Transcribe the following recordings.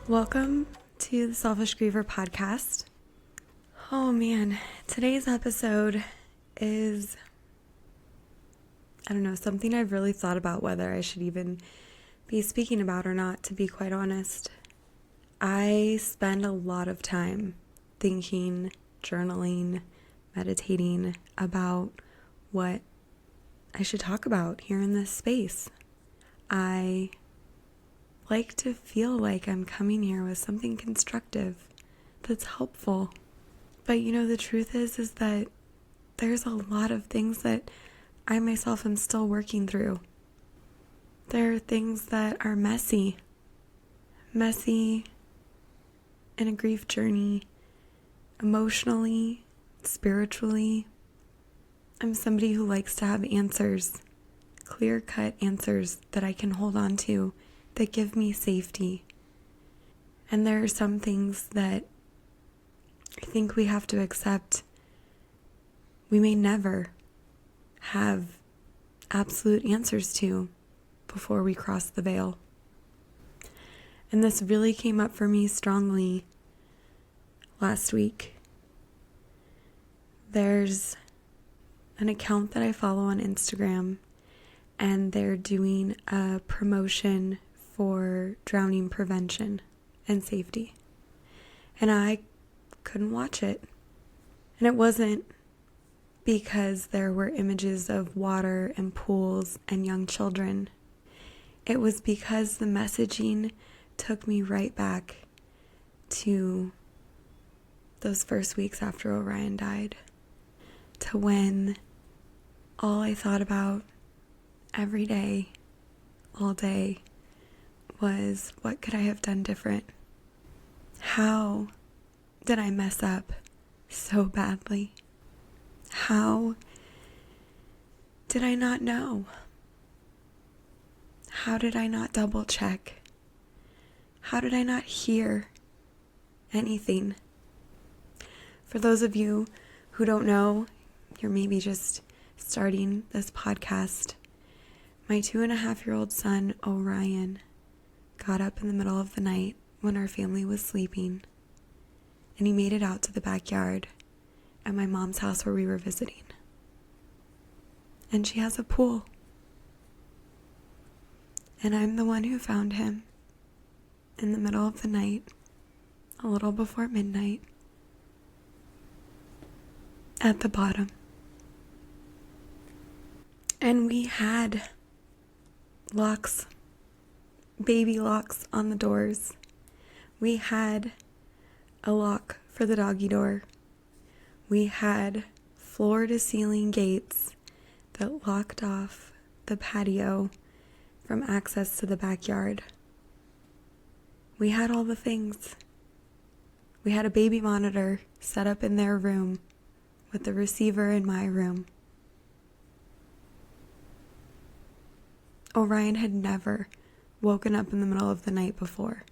Welcome to the Selfish Griever podcast. Oh man, today's episode is, something I've really thought about whether I should even be speaking about or not, to be quite honest. I spend a lot of time thinking, journaling, meditating about what I should talk about here in this space. I like to feel like I'm coming here with something constructive that's helpful. But the truth is that there's a lot of things that I myself am still working through. There are things that are messy in a grief journey, emotionally, spiritually. I'm somebody who likes to have answers, clear-cut answers that I can hold on to that give me safety. And there are some things that I think we have to accept we may never have absolute answers to before we cross the veil. And this really came up for me strongly last week. There's an account that I follow on Instagram, and they're doing a promotion for drowning prevention and safety. And I couldn't watch it. And it wasn't because there were images of water and pools and young children. It was because the messaging took me right back to those first weeks after Orion died, to when all I thought about every day, all day, was what could I have done different? How did I mess up so badly? How did I not know? How did I not double check? How did I not hear anything? For those of you who don't know, you're maybe just starting this podcast. My 2.5-year-old son, Orion, got up in the middle of the night when our family was sleeping, and he made it out to the backyard at my mom's house where we were visiting. And she has a pool. And I'm the one who found him in the middle of the night, a little before midnight, at the bottom. And we had locks, baby locks on the doors. We had a lock for the doggy door. We had floor-to-ceiling gates that locked off the patio from access to the backyard. We had all the things. We had a baby monitor set up in their room with the receiver in my room. Orion had never woken up in the middle of the night before.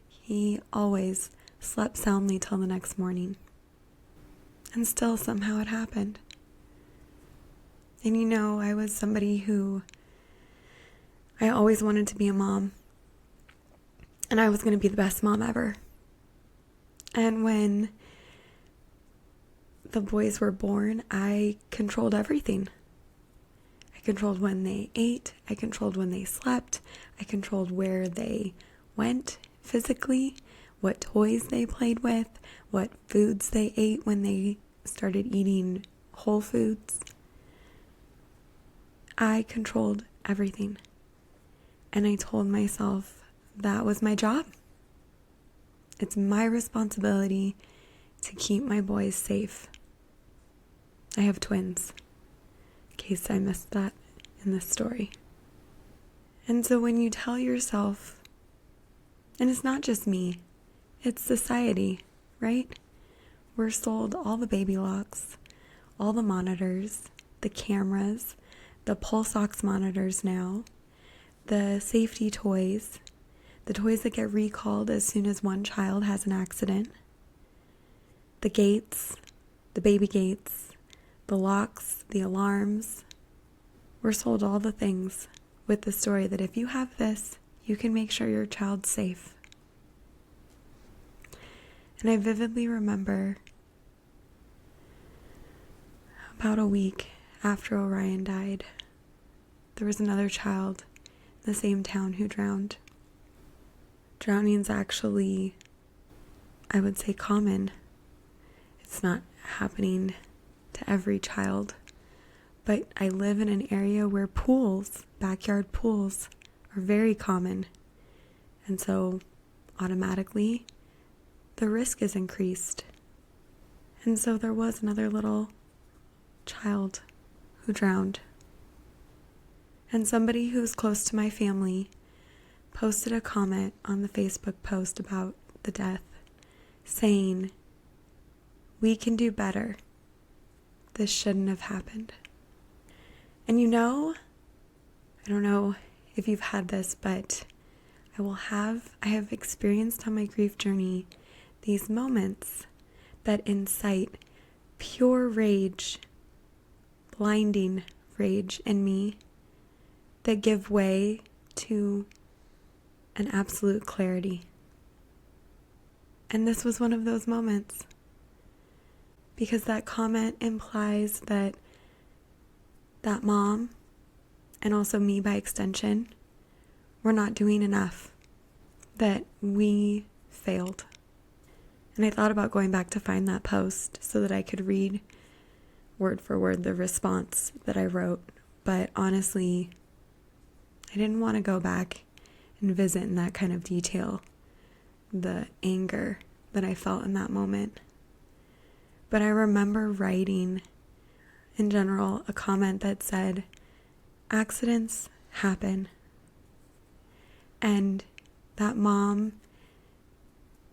He always slept soundly till the next morning. And still somehow it happened. And I was somebody who I always wanted to be a mom. And I was going to be the best mom ever. And when the boys were born, I controlled everything. I controlled when they ate. I controlled when they slept. I controlled where they went physically, what toys they played with, what foods they ate when they started eating whole foods. I controlled everything. And I told myself that was my job. It's my responsibility to keep my boys safe. I have twins, in case I missed that in this story. And so when you tell yourself, and it's not just me, it's society, right? We're sold all the baby locks, all the monitors, the cameras, the pulse ox monitors now, the safety toys, the toys that get recalled as soon as one child has an accident, the gates, the baby gates, the locks, the alarms. We're sold all the things with the story that if you have this, you can make sure your child's safe. And I vividly remember about a week after Orion died, there was another child in the same town who drowned. Drowning's actually, I would say, common. It's not happening to every child, but I live in an area where pools, backyard pools, are very common. And so automatically the risk is increased. And so there was another little child who drowned. And somebody who's close to my family posted a comment on the Facebook post about the death, saying, "We can do better. This shouldn't have happened." And I don't know if you've had this, but I have experienced on my grief journey these moments that incite pure rage, blinding rage in me, that give way to an absolute clarity. And this was one of those moments, because that comment implies that mom, and also me by extension, we're not doing enough, that we failed. And I thought about going back to find that post so that I could read word for word the response that I wrote, but honestly, I didn't want to go back and visit in that kind of detail the anger that I felt in that moment. But I remember writing, in general, a comment that said, accidents happen. And that mom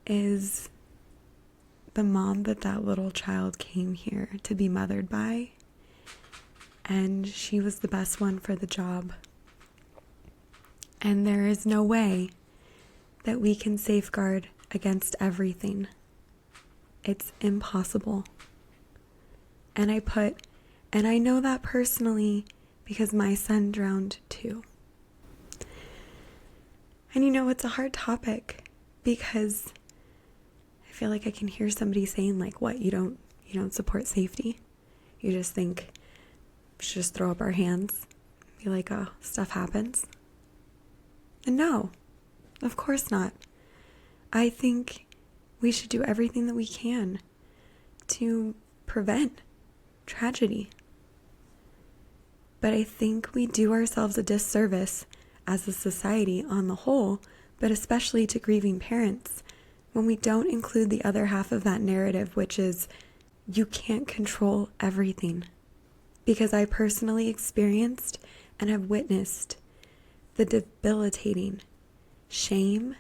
is the mom that little child came here to be mothered by. And she was the best one for the job. And there is no way that we can safeguard against everything. It's impossible. And I know that personally because my son drowned too. And it's a hard topic because I feel like I can hear somebody saying, like, what, you don't support safety? You just think we should just throw up our hands, be like, oh, stuff happens? And no, of course not. I think we should do everything that we can to prevent tragedy. But I think we do ourselves a disservice as a society on the whole, but especially to grieving parents, when we don't include the other half of that narrative, which is you can't control everything. Because I personally experienced and have witnessed the debilitating shame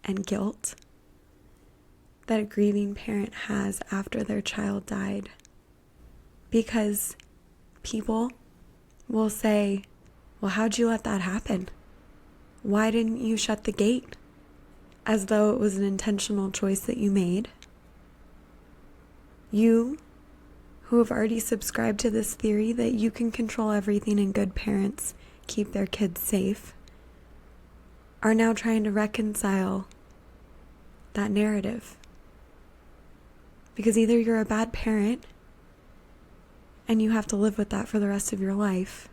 and guilt that a grieving parent has after their child died. Because people will say, well, how'd you let that happen? Why didn't you shut the gate? As though it was an intentional choice that you made. You, who have already subscribed to this theory that you can control everything and good parents keep their kids safe, are now trying to reconcile that narrative. Because either you're a bad parent and you have to live with that for the rest of your life,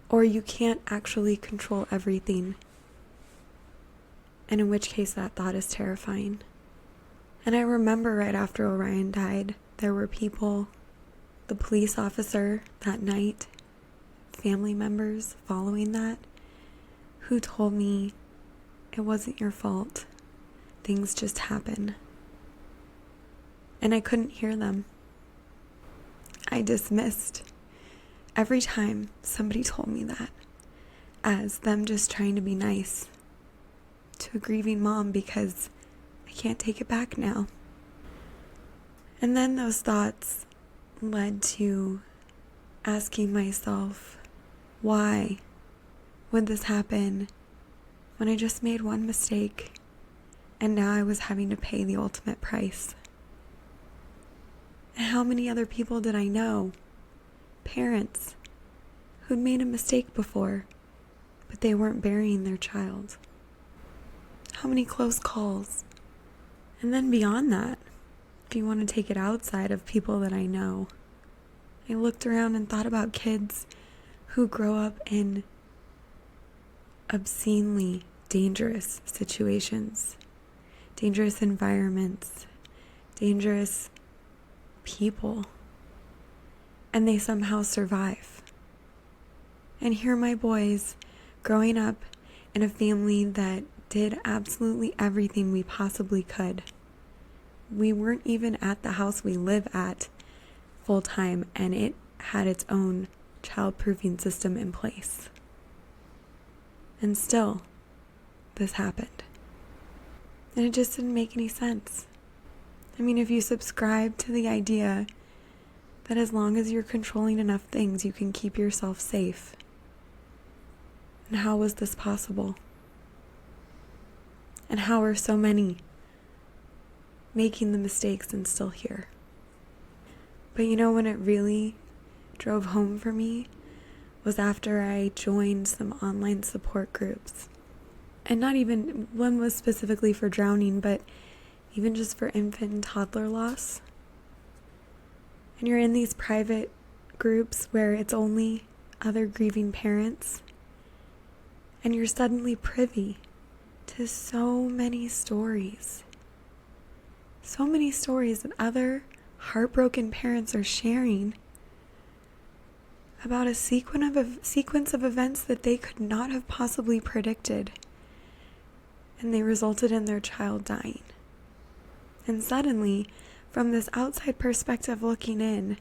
or you can't actually control everything. And in which case that thought is terrifying. And I remember right after Orion died, there were people, the police officer that night, family members following that, who told me it wasn't your fault. Things just happen. And I couldn't hear them. I dismissed every time somebody told me that as them just trying to be nice to a grieving mom, because I can't take it back now. And then those thoughts led to asking myself, why would this happen when I just made one mistake and now I was having to pay the ultimate price? And how many other people did I know, parents, who'd made a mistake before, but they weren't burying their child? How many close calls And then beyond that, if you want to take it outside of people that I know, I looked around and thought about kids who grow up in obscenely dangerous situations, dangerous environments, dangerous people, and they somehow survive. And here are my boys growing up in a family that did absolutely everything we possibly could. We weren't even at the house we live at full time, and it had its own child-proofing system in place. And still, this happened. And it just didn't make any sense. I mean, if you subscribe to the idea that as long as you're controlling enough things, you can keep yourself safe, and how was this possible? And how are so many making the mistakes and still here? But you know, when it really drove home for me was after I joined some online support groups. And not even, one was specifically for drowning, but even just for infant and toddler loss. And you're in these private groups where it's only other grieving parents, and you're suddenly privy to so many stories that other heartbroken parents are sharing about a sequence of events that they could not have possibly predicted, and they resulted in their child dying. And suddenly, from this outside perspective looking in,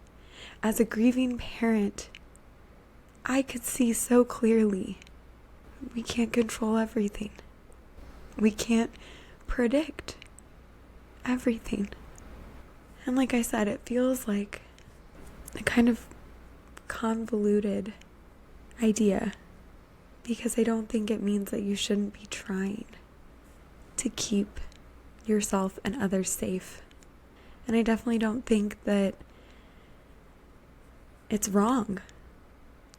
as a grieving parent, I could see so clearly we can't control everything. We can't predict everything. And like I said, it feels like a kind of convoluted idea, because I don't think it means that you shouldn't be trying to keep yourself and others safe. And I definitely don't think that it's wrong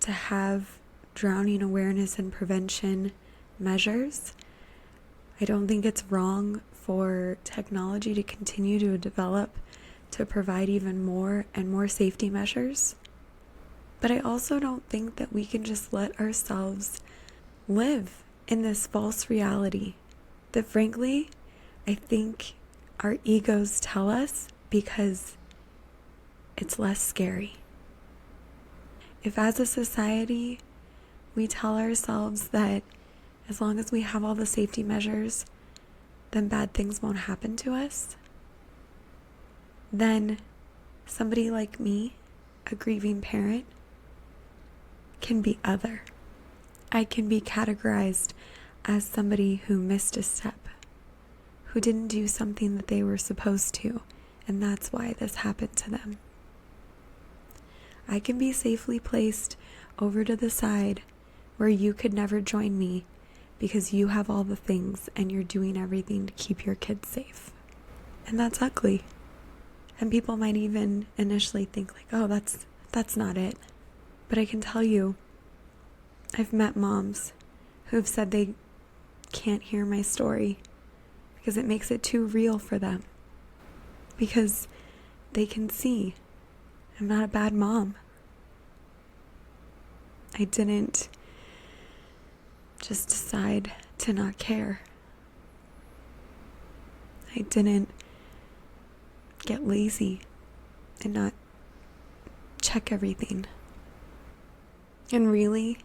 to have drowning awareness and prevention measures. I don't think it's wrong for technology to continue to develop to provide even more and more safety measures. But I also don't think that we can just let ourselves live in this false reality that, frankly, I think our egos tell us because it's less scary. If as a society we tell ourselves that as long as we have all the safety measures, then bad things won't happen to us, then somebody like me, a grieving parent, can be other. I can be categorized as somebody who missed a step, who didn't do something that they were supposed to, and that's why this happened to them. I can be safely placed over to the side where you could never join me because you have all the things and you're doing everything to keep your kids safe. And that's ugly. And people might even initially think like, oh, that's not it. But I can tell you, I've met moms who've said they can't hear my story because it makes it too real for them. Because they can see I'm not a bad mom. I didn't just decide to not care. I didn't get lazy and not check everything. And really,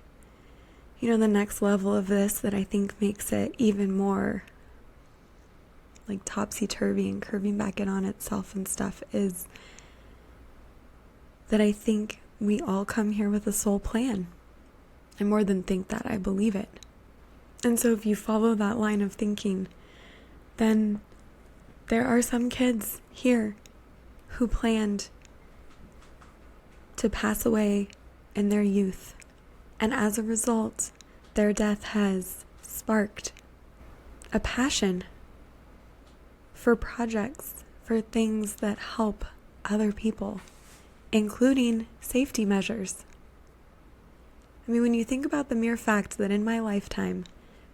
the next level of this that I think makes it even more like topsy-turvy and curving back in on itself and stuff is that I think we all come here with a soul plan. I more than think that, I believe it. And so if you follow that line of thinking, then there are some kids here who planned to pass away in their youth. And as a result, their death has sparked a passion for projects, for things that help other people, including safety measures. I mean, when you think about the mere fact that in my lifetime,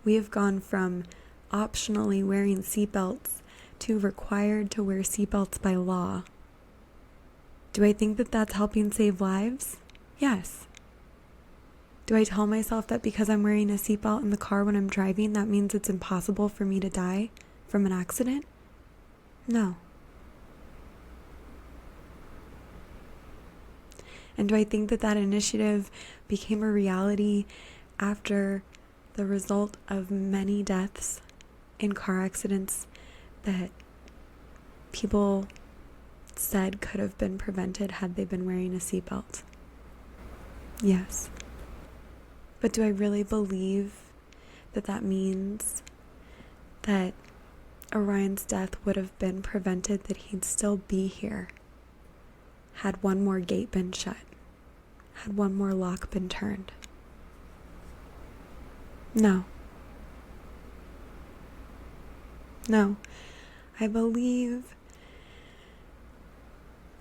we have gone from optionally wearing seatbelts to required to wear seatbelts by law. Do I think that that's helping save lives? Yes. Do I tell myself that because I'm wearing a seatbelt in the car when I'm driving, that means it's impossible for me to die from an accident? No. And do I think that that initiative became a reality after the result of many deaths in car accidents that people said could have been prevented had they been wearing a seatbelt? Yes. But do I really believe that that means that Orion's death would have been prevented, that he'd still be here had one more gate been shut, had one more lock been turned? No. No. I believe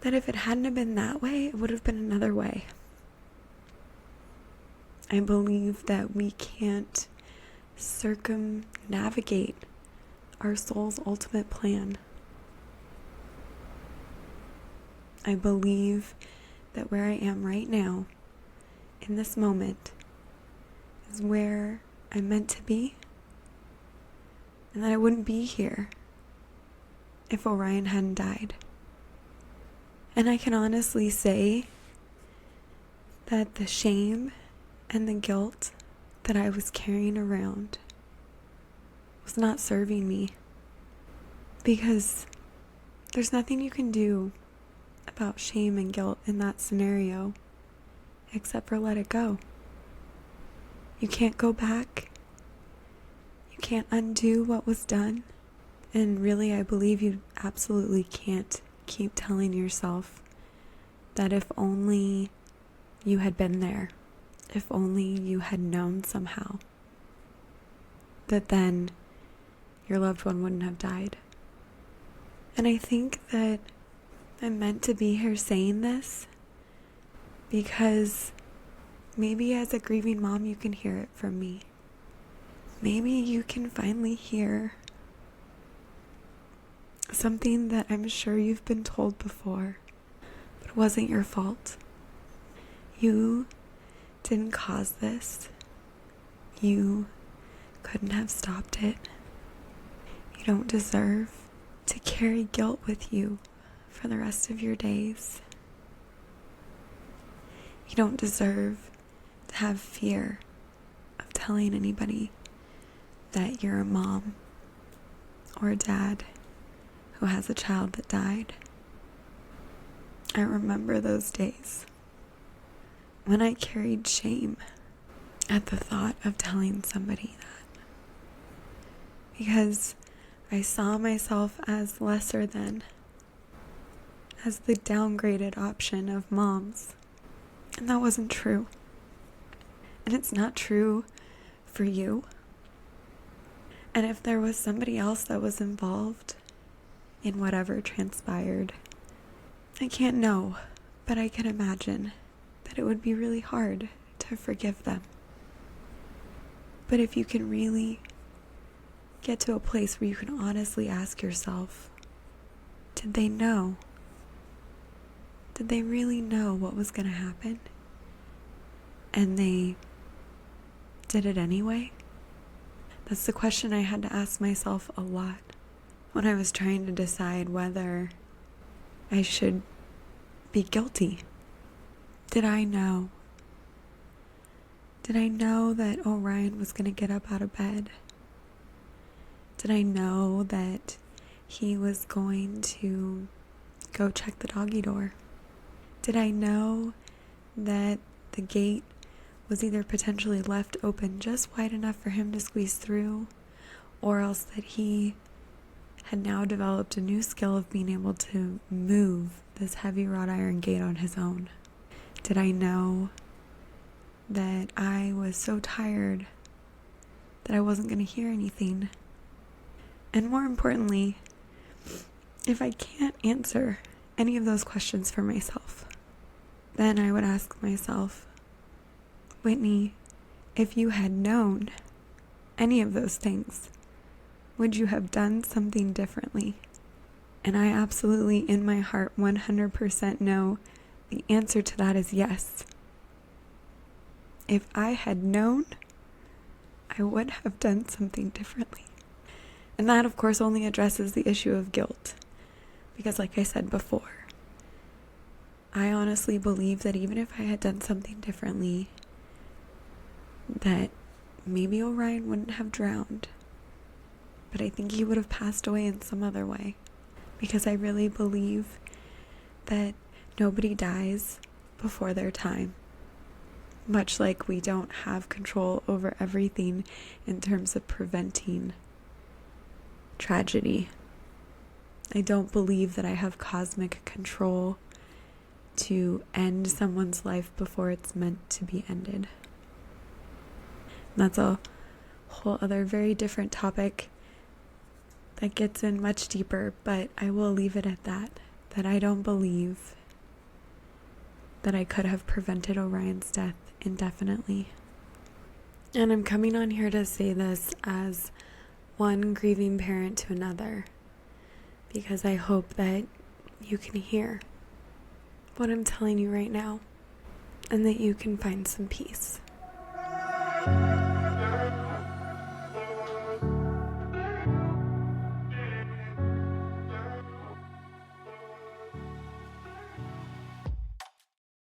that if it hadn't have been that way, it would have been another way. I believe that we can't circumnavigate our soul's ultimate plan. I believe that where I am right now, in this moment, is where I'm meant to be, and that I wouldn't be here if Orion hadn't died. And I can honestly say that the shame and the guilt that I was carrying around was not serving me, because there's nothing you can do about shame and guilt in that scenario except for let it go. You can't go back. You can't undo what was done. And really, I believe you absolutely can't keep telling yourself that if only you had been there, if only you had known somehow, that then your loved one wouldn't have died. And I think that I'm meant to be here saying this because maybe as a grieving mom you can hear it from me. Maybe you can finally hear something that I'm sure you've been told before, but it wasn't your fault. You didn't cause this. You couldn't have stopped it. You don't deserve to carry guilt with you for the rest of your days. You don't deserve to have fear of telling anybody that you're a mom or a dad who has a child that died. I remember those days when I carried shame at the thought of telling somebody that, because I saw myself as lesser than, as the downgraded option of moms, and that wasn't true. And it's not true for you. And if there was somebody else that was involved in whatever transpired, I can't know, but I can imagine that it would be really hard to forgive them. But if you can really get to a place where you can honestly ask yourself, did they know? Did they really know what was going to happen? And they did it anyway? That's the question I had to ask myself a lot when I was trying to decide whether I should be guilty. Did I know? Did I know that Orion was going to get up out of bed? Did I know that he was going to go check the doggy door? Did I know that the gate was either potentially left open just wide enough for him to squeeze through, or else that he had now developed a new skill of being able to move this heavy wrought iron gate on his own? Did I know that I was so tired that I wasn't going to hear anything? And more importantly, if I can't answer any of those questions for myself, then I would ask myself, Whitney, if you had known any of those things, Would you have done something differently? And I absolutely, in my heart, 100% know the answer to that is yes. If I had known, I would have done something differently. And that, of course, only addresses the issue of guilt. Because like I said before, I honestly believe that even if I had done something differently, that maybe Orion wouldn't have drowned. But I think he would have passed away in some other way. Because I really believe that nobody dies before their time. Much like we don't have control over everything in terms of preventing tragedy. I don't believe that I have cosmic control to end someone's life before it's meant to be ended. And that's a whole other very different topic that gets in much deeper, but I will leave it at that I don't believe that I could have prevented Orion's death indefinitely. And I'm coming on here to say this as one grieving parent to another, because I hope that you can hear what I'm telling you right now and that you can find some peace.